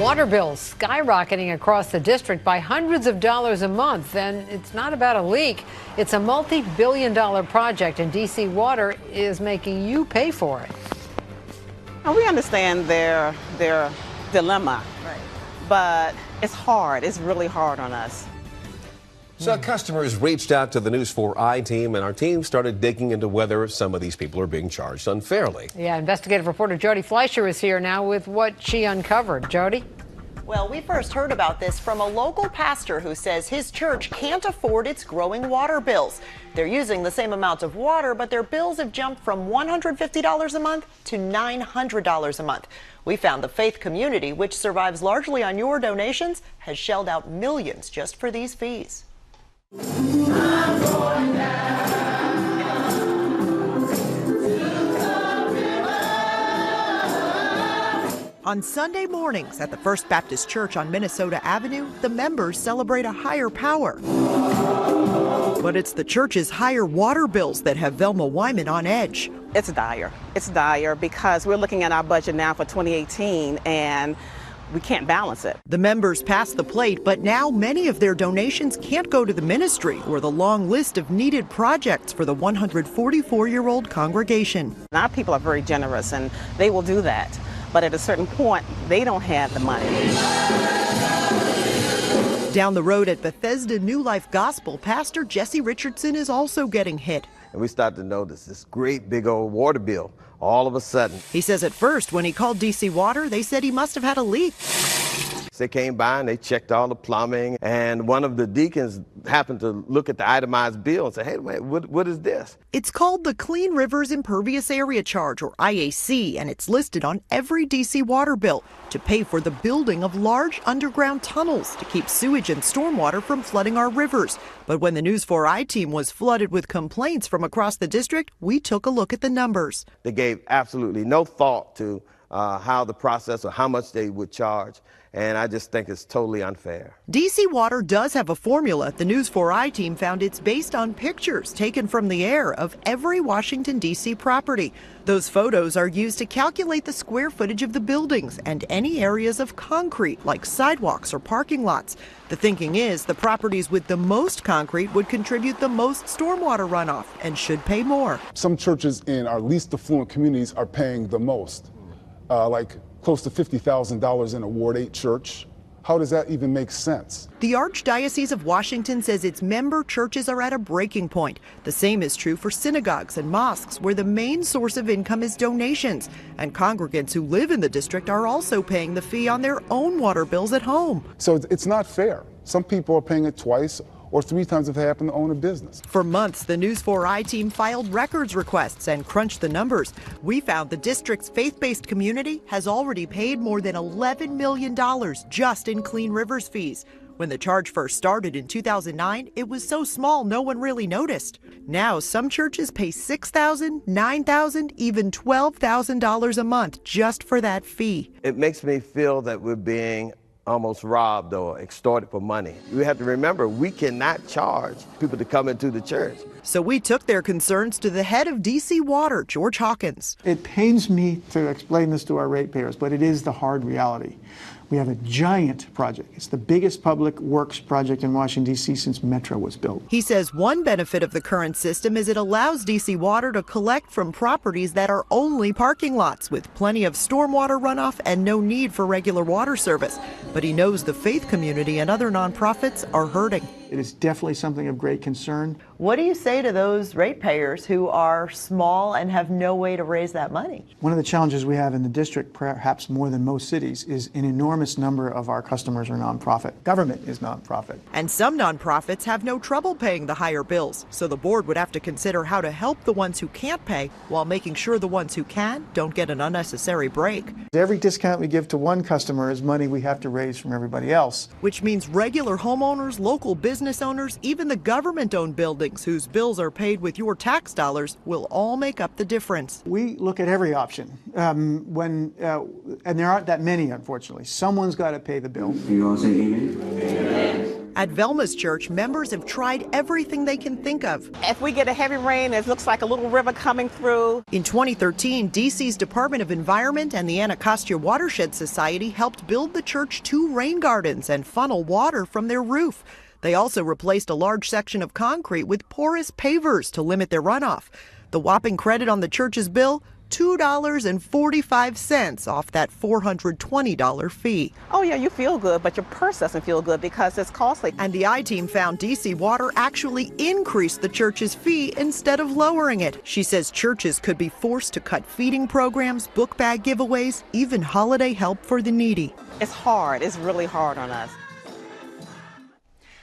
Water bills skyrocketing across the district by hundreds of dollars a month. And it's not about a leak. It's a multi-billion-dollar project, and D.C. Water is making you pay for it. Now, we understand their dilemma, right, but it's hard. It's really hard on us. So customers reached out to the News 4i team, and our team started digging into whether some of these people are being charged unfairly. Yeah, investigative reporter Jody Fleischer is here now with what she uncovered. Jody? Well, we first heard about this from a local pastor who says his church can't afford its growing water bills. They're using the same amount of water, but their bills have jumped from $150 a month to $900 a month. We found the faith community, which survives largely on your donations, has shelled out millions just for these fees. On Sunday mornings at the First Baptist Church on Minnesota Avenue, the members celebrate a higher power. But it's the church's higher water bills that have Velma Wyman on edge. It's dire. It's dire because we're looking at our budget now for 2018 and we can't balance it. The members pass the plate, but now many of their donations can't go to the ministry or the long list of needed projects for the 144-year-old congregation. Our people are very generous and they will do that. But at a certain point, they don't have the money. Down the road at Bethesda New Life Gospel, Pastor Jesse Richardson is also getting hit. And we started to notice this great big old water bill all of a sudden. He says at first when he called DC Water, they said he must have had a leak. They came by and they checked all the plumbing, and one of the deacons happened to look at the itemized bill and say, hey, wait, what is this? It's called the Clean Rivers Impervious Area Charge, or IAC, and it's listed on every DC water bill to pay for the building of large underground tunnels to keep sewage and stormwater from flooding our rivers. But when the News 4i team was flooded with complaints from across the district, we took a look at the numbers. They gave absolutely no thought to how the process or how much they would charge. And I just think it's totally unfair. DC Water does have a formula. The News 4i team found it's based on pictures taken from the air of every Washington, D.C. property. Those photos are used to calculate the square footage of the buildings and any areas of concrete like sidewalks or parking lots. The thinking is the properties with the most concrete would contribute the most stormwater runoff and should pay more. Some churches in our least affluent communities are paying the most, like close to $50,000 in a Ward 8 church. How does that even make sense? The Archdiocese of Washington says its member churches are at a breaking point. The same is true for synagogues and mosques, where the main source of income is donations. And congregants who live in the district are also paying the fee on their own water bills at home. So it's not fair. Some people are paying it twice or 3 times if they happen to own a business. For months, the News 4i team filed records requests and crunched the numbers. We found the district's faith-based community has already paid more than $11 million just in Clean Rivers fees. When the charge first started in 2009, it was so small no one really noticed. Now, some churches pay $6,000, $9,000, even $12,000 a month just for that fee. It makes me feel that we're being almost robbed or extorted for money. We have to remember, we cannot charge people to come into the church. So we took their concerns to the head of DC Water, George Hawkins. It pains me to explain this to our ratepayers, but it is the hard reality. We have a giant project. It's the biggest public works project in Washington, D.C. since Metro was built. He says one benefit of the current system is it allows DC Water to collect from properties that are only parking lots with plenty of stormwater runoff and no need for regular water service. But he knows the faith community and other nonprofits are hurting. It is definitely something of great concern. What do you say to those ratepayers who are small and have no way to raise that money? One of the challenges we have in the district, perhaps more than most cities, is an enormous number of our customers are nonprofit. Government is nonprofit. And some nonprofits have no trouble paying the higher bills, so the board would have to consider how to help the ones who can't pay while making sure the ones who can don't get an unnecessary break. Every discount we give to one customer is money we have to raise from everybody else. Which means regular homeowners, local business owners, even the government-owned buildings whose bills are paid with your tax dollars will all make up the difference. We look at every option, and there aren't that many, unfortunately. Someone's got to pay the bill. You all say amen? Amen. At Velma's church, members have tried everything they can think of. If we get a heavy rain, it looks like a little river coming through. In 2013, D.C.'s Department of Environment and the Anacostia Watershed Society helped build the church 2 rain gardens and funnel water from their roof. They also replaced a large section of concrete with porous pavers to limit their runoff. The whopping credit on the church's bill, $2.45 off that $420 fee. Oh yeah, you feel good, but your purse doesn't feel good because it's costly. And the I-Team found DC Water actually increased the church's fee instead of lowering it. She says churches could be forced to cut feeding programs, book bag giveaways, even holiday help for the needy. It's hard. It's really hard on us.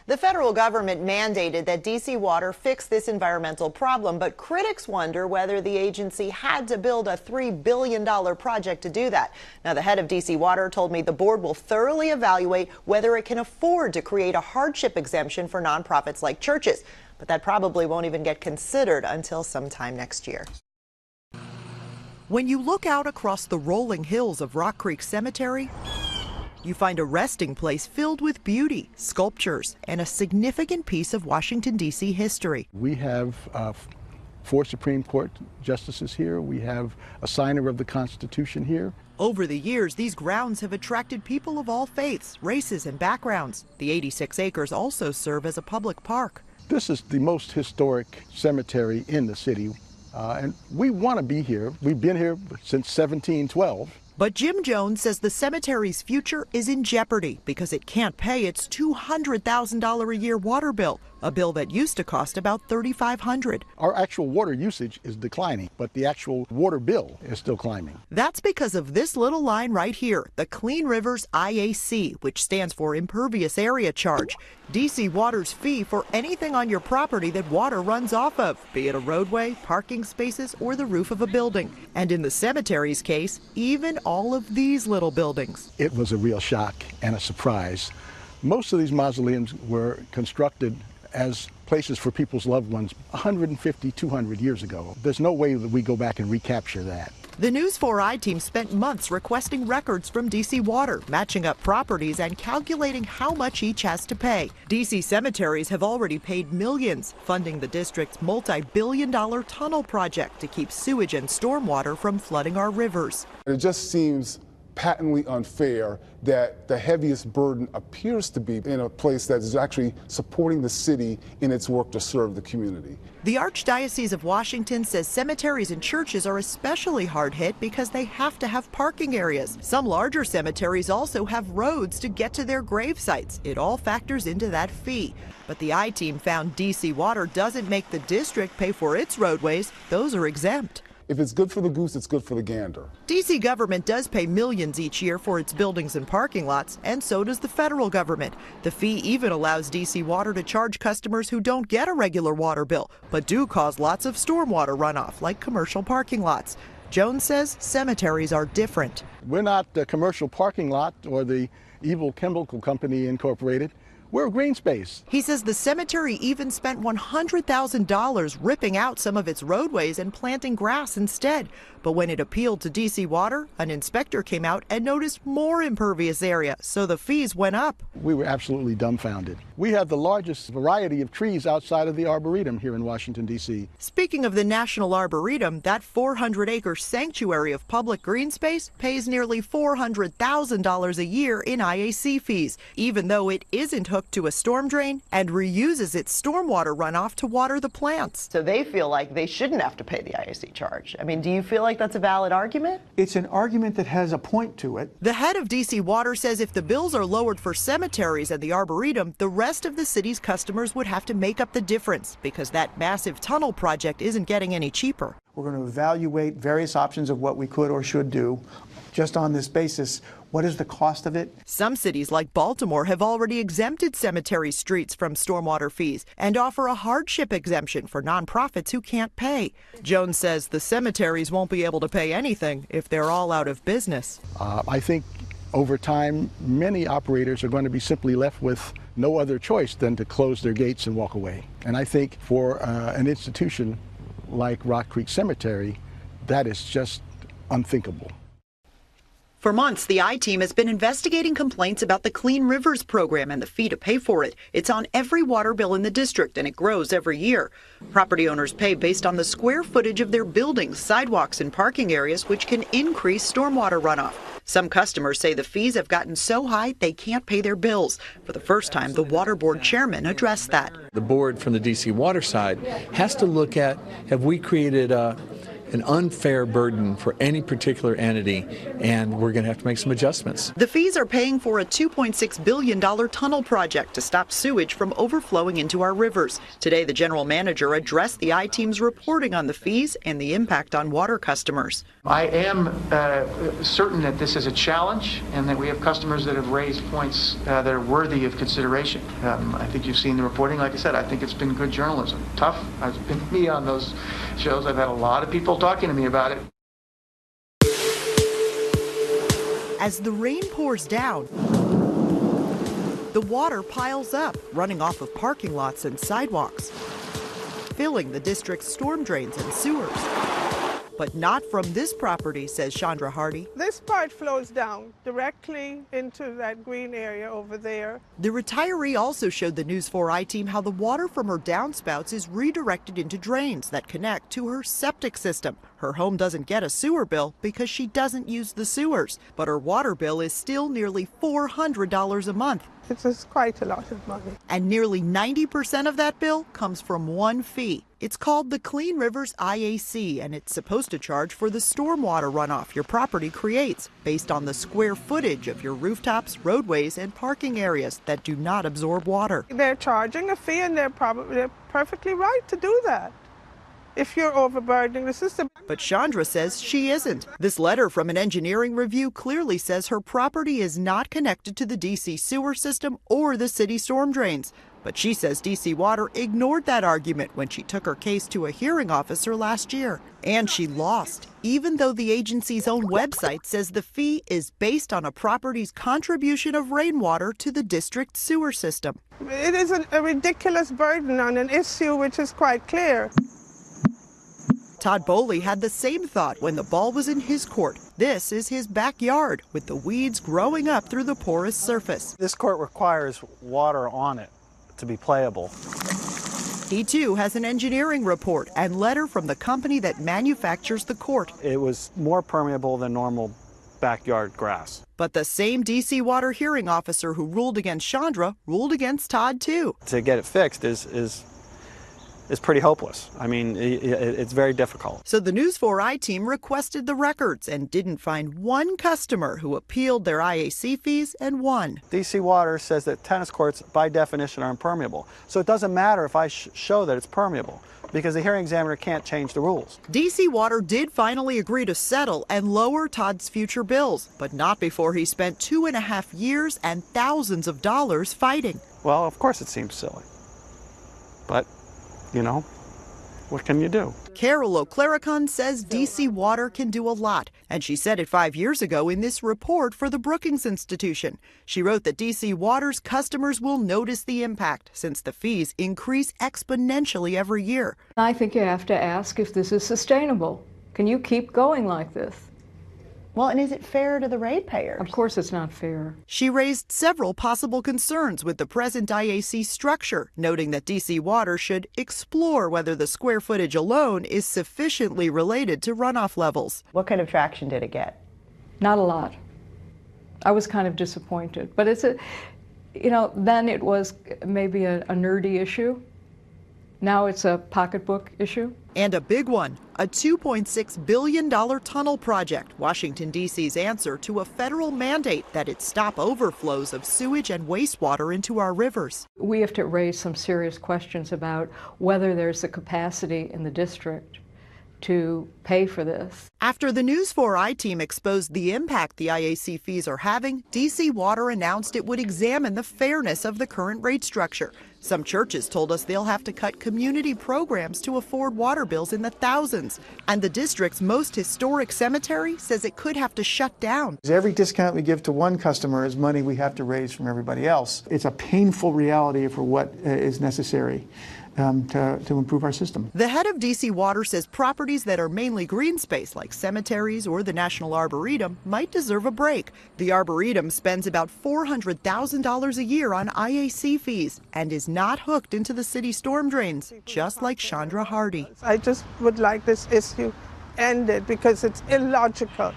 The federal government mandated that DC Water fix this environmental problem, but critics wonder whether the agency had to build a $3 billion project to do that. Now, the head of DC Water told me the board will thoroughly evaluate whether it can afford to create a hardship exemption for nonprofits like churches. But that probably won't even get considered until sometime next year. When you look out across the rolling hills of Rock Creek Cemetery, you find a resting place filled with beauty, sculptures, and a significant piece of Washington, D.C. history. We have 4 Supreme Court justices here. We have a signer of the Constitution here. Over the years, these grounds have attracted people of all faiths, races, and backgrounds. The 86 acres also serve as a public park. This is the most historic cemetery in the city, and we want to be here. We've been here since 1712. But Jim Jones says the cemetery's future is in jeopardy because it can't pay its $200,000 a year water bill, a bill that used to cost about $3,500. Our actual water usage is declining, but the actual water bill is still climbing. That's because of this little line right here, the Clean Rivers IAC, which stands for Impervious Area Charge. DC Water's fee for anything on your property that water runs off of, be it a roadway, parking spaces, or the roof of a building. And in the cemetery's case, even all of these little buildings. It was a real shock and a surprise. Most of these mausoleums were constructed as places for people's loved ones 150, 200 years ago. There's no way that we go back and recapture that. The News 4 I-Team spent months requesting records from DC Water, matching up properties and calculating how much each has to pay. DC cemeteries have already paid millions, funding the district's multi-billion-dollar tunnel project to keep sewage and stormwater from flooding our rivers. It just seems patently unfair that the heaviest burden appears to be in a place that is actually supporting the city in its work to serve the community. The Archdiocese of Washington says cemeteries and churches are especially hard hit because they have to have parking areas. Some larger cemeteries also have roads to get to their grave sites. It all factors into that fee. But the I-Team found DC Water doesn't make the district pay for its roadways. Those are exempt. If it's good for the goose, it's good for the gander. D.C. government does pay millions each year for its buildings and parking lots, and so does the federal government. The fee even allows D.C. Water to charge customers who don't get a regular water bill, but do cause lots of stormwater runoff, like commercial parking lots. Jones says cemeteries are different. We're not the commercial parking lot or the Evil Chemical Company Incorporated. We're a green space. He says the cemetery even spent $100,000 ripping out some of its roadways and planting grass instead. But when it appealed to DC Water, an inspector came out and noticed more impervious area, so the fees went up. We were absolutely dumbfounded. We have the largest variety of trees outside of the Arboretum here in Washington, D.C. Speaking of the National Arboretum, that 400-acre sanctuary of public green space pays nearly $400,000 a year in IAC fees, even though it isn't hooked to a storm drain and reuses its stormwater runoff to water the plants. So they feel like they shouldn't have to pay the IAC charge. I mean, do you feel like that's a valid argument? It's an argument that has a point to it. The head of DC Water says if the bills are lowered for cemeteries and the Arboretum, the rest of the city's customers would have to make up the difference because that massive tunnel project isn't getting any cheaper. We're going to evaluate various options of what we could or should do. Just on this basis, what is the cost of it? Some cities like Baltimore have already exempted cemetery streets from stormwater fees and offer a hardship exemption for nonprofits who can't pay. Jones says the cemeteries won't be able to pay anything if they're all out of business. I think over time, many operators are going to be simply left with no other choice than to close their gates and walk away. And I think for an institution like Rock Creek Cemetery, that is just unthinkable. For months, the I-Team has been investigating complaints about the Clean Rivers program and the fee to pay for it. It's on every water bill in the district, and it grows every year. Property owners pay based on the square footage of their buildings, sidewalks, and parking areas, which can increase stormwater runoff. Some customers say the fees have gotten so high they can't pay their bills. For the first time, the water board chairman addressed that. The board from the DC water side has to look at, have we created an unfair burden for any particular entity, and we're going to have to make some adjustments. The fees are paying for a $2.6 billion tunnel project to stop sewage from overflowing into our rivers. Today, the general manager addressed the I-Team's reporting on the fees and the impact on water customers. I am certain that this is a challenge and that we have customers that have raised points that are worthy of consideration. I think you've seen the reporting. Like I said, I think it's been good journalism. Tough. I've been me on those shows. I've had a lot of people talking to me about it. As the rain pours down, the water piles up, running off of parking lots and sidewalks, filling the district's storm drains and sewers. But not from this property, says Chandra Hardy. This part flows down directly into that green area over there. The retiree also showed the News 4 I-Team how the water from her downspouts is redirected into drains that connect to her septic system. Her home doesn't get a sewer bill because she doesn't use the sewers, but her water bill is still nearly $400 a month. It is quite a lot of money. And nearly 90% of that bill comes from one fee. It's called the Clean Rivers IAC, and it's supposed to charge for the stormwater runoff your property creates, based on the square footage of your rooftops, roadways, and parking areas that do not absorb water. They're charging a fee, and they're perfectly right to do that if you're overburdening the system. But Chandra says she isn't. This letter from an engineering review clearly says her property is not connected to the DC sewer system or the city storm drains. But she says DC Water ignored that argument when she took her case to a hearing officer last year. And she lost, even though the agency's own website says the fee is based on a property's contribution of rainwater to the district sewer system. It is a ridiculous burden on an issue which is quite clear. Todd Boley had the same thought when the ball was in his court. This is his backyard, with the weeds growing up through the porous surface. This court requires water on it to be playable. He too has an engineering report and letter from the company that manufactures the court. It was more permeable than normal backyard grass. But the same DC Water hearing officer who ruled against Chandra ruled against Todd too. To get it fixed is pretty hopeless. I mean, it's very difficult. So the News 4 I-Team requested the records and didn't find one customer who appealed their IAC fees and won. DC Water says that tennis courts, by definition, are impermeable. So it doesn't matter if I show that it's permeable, because the hearing examiner can't change the rules. DC Water did finally agree to settle and lower Todd's future bills, but not before he spent 2.5 years and thousands of dollars fighting. Well, of course it seems silly, but you know, what can you do? Carol O'Claricon says DC Water can do a lot, and she said it 5 years ago in this report for the Brookings Institution. She wrote that DC Water's customers will notice the impact since the fees increase exponentially every year. I think you have to ask if this is sustainable. Can you keep going like this? Well, and is it fair to the ratepayers? Of course it's not fair. She raised several possible concerns with the present IAC structure, noting that DC Water should explore whether the square footage alone is sufficiently related to runoff levels. What kind of traction did it get? Not a lot. I was kind of disappointed. But it's then it was maybe a nerdy issue. Now it's a pocketbook issue. And a big one, a $2.6 billion tunnel project, Washington, D.C.'s answer to a federal mandate that it stop overflows of sewage and wastewater into our rivers. We have to raise some serious questions about whether there's the capacity in the district to pay for this. After the News 4 I-Team exposed the impact the IAC fees are having, DC Water announced it would examine the fairness of the current rate structure. Some churches told us they'll have to cut community programs to afford water bills in the thousands. And the district's most historic cemetery says it could have to shut down. Every discount we give to one customer is money we have to raise from everybody else. It's a painful reality for what is necessary. to improve our system. The head of DC Water says properties that are mainly green space, like cemeteries or the National Arboretum, might deserve a break. The Arboretum spends about $400,000 a year on IAC fees and is not hooked into the city storm drains, just like Chandra Hardy. I just would like this issue ended because it's illogical.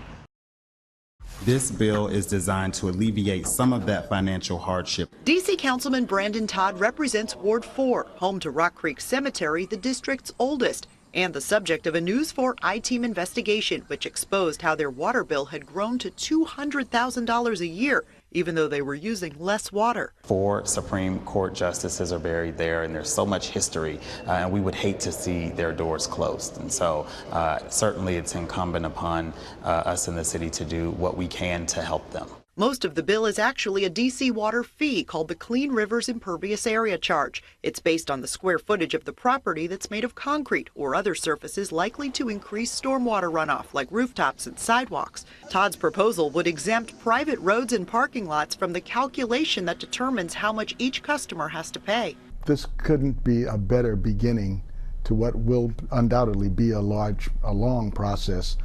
This bill is designed to alleviate some of that financial hardship. DC Councilman Brandon Todd represents Ward 4, home to Rock Creek Cemetery, the district's oldest, and the subject of a News 4 I-Team investigation, which exposed how their water bill had grown to $200,000 a year, even though they were using less water. 4 Supreme Court justices are buried there, and there's so much history, and we would hate to see their doors closed. And so certainly it's incumbent upon us in the city to do what we can to help them. Most of the bill is actually a DC Water fee called the Clean Rivers Impervious Area Charge. It's based on the square footage of the property that's made of concrete or other surfaces likely to increase stormwater runoff, like rooftops and sidewalks. Todd's proposal would exempt private roads and parking lots from the calculation that determines how much each customer has to pay. This couldn't be a better beginning to what will undoubtedly be a long process.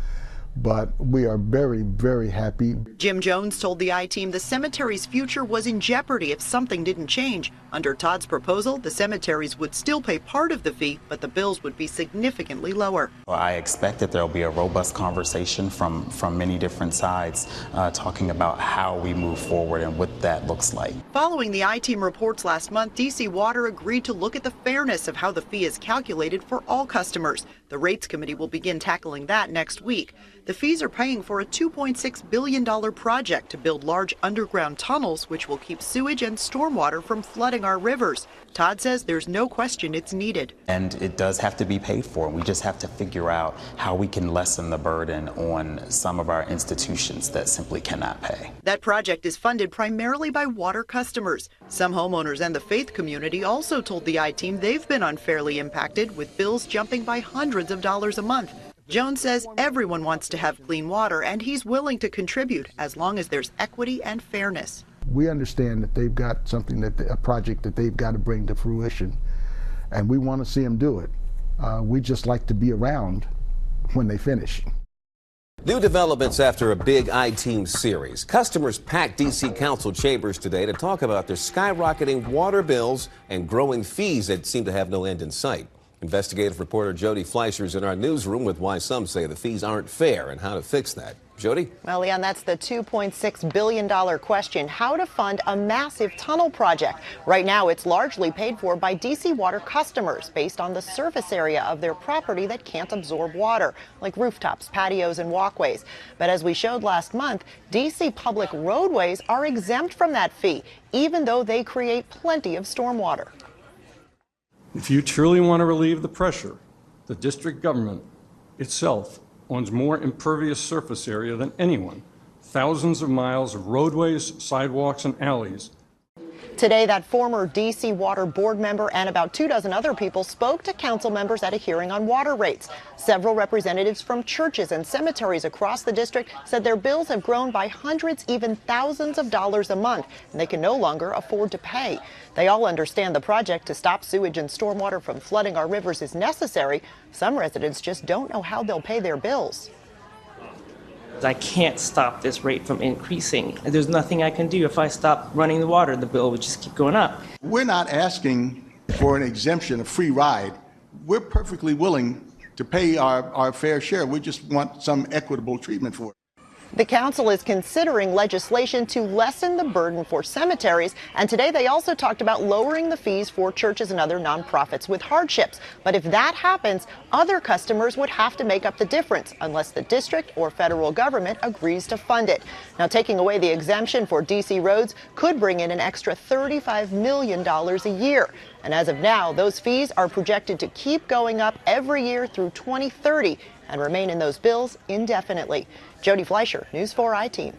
But we are very, very happy. Jim Jones told the I-Team the cemetery's future was in jeopardy if something didn't change. Under Todd's proposal, the cemeteries would still pay part of the fee, but the bills would be significantly lower. Well, I expect that there will be a robust conversation from many different sides talking about how we move forward and what that looks like. Following the I-Team reports last month, DC Water agreed to look at the fairness of how the fee is calculated for all customers. The Rates Committee will begin tackling that next week. The fees are paying for a $2.6 billion project to build large underground tunnels, which will keep sewage and stormwater from flooding our rivers. Todd says there's no question it's needed. And it does have to be paid for. We just have to figure out how we can lessen the burden on some of our institutions that simply cannot pay. That project is funded primarily by water customers. Some homeowners and the faith community also told the I-Team they've been unfairly impacted, with bills jumping by hundreds of dollars a month. Jones says everyone wants to have clean water, and he's willing to contribute as long as there's equity and fairness. We understand that they've got something, a project that they've got to bring to fruition, and we want to see them do it. We just like to be around when they finish. New developments after a big I-Team series. Customers packed D.C. Council chambers today to talk about their skyrocketing water bills and growing fees that seem to have no end in sight. Investigative reporter Jody Fleischer is in our newsroom with why some say the fees aren't fair and how to fix that. Jody? Well, Leon, that's the $2.6 billion question, how to fund a massive tunnel project. Right now, it's largely paid for by DC Water customers based on the surface area of their property that can't absorb water, like rooftops, patios, and walkways. But as we showed last month, DC public roadways are exempt from that fee, even though they create plenty of stormwater. If you truly want to relieve the pressure, the district government itself owns more impervious surface area than anyone. Thousands of miles of roadways, sidewalks, and alleys. Today, that former DC Water board member and about 24 other people spoke to council members at a hearing on water rates. Several representatives from churches and cemeteries across the district said their bills have grown by hundreds, even thousands of dollars a month, and they can no longer afford to pay. They all understand the project to stop sewage and stormwater from flooding our rivers is necessary. Some residents just don't know how they'll pay their bills. I can't stop this rate from increasing. There's nothing I can do. If I stop running the water, the bill would just keep going up. We're not asking for an exemption, a free ride. We're perfectly willing to pay our fair share. We just want some equitable treatment for it. The council is considering legislation to lessen the burden for cemeteries, and today they also talked about lowering the fees for churches and other nonprofits with hardships. But if that happens, other customers would have to make up the difference unless the district or federal government agrees to fund it. Now, taking away the exemption for DC roads could bring in an extra $35 million a year. And as of now, those fees are projected to keep going up every year through 2030 and remain in those bills indefinitely. Jody Fleischer, News 4 I-Team.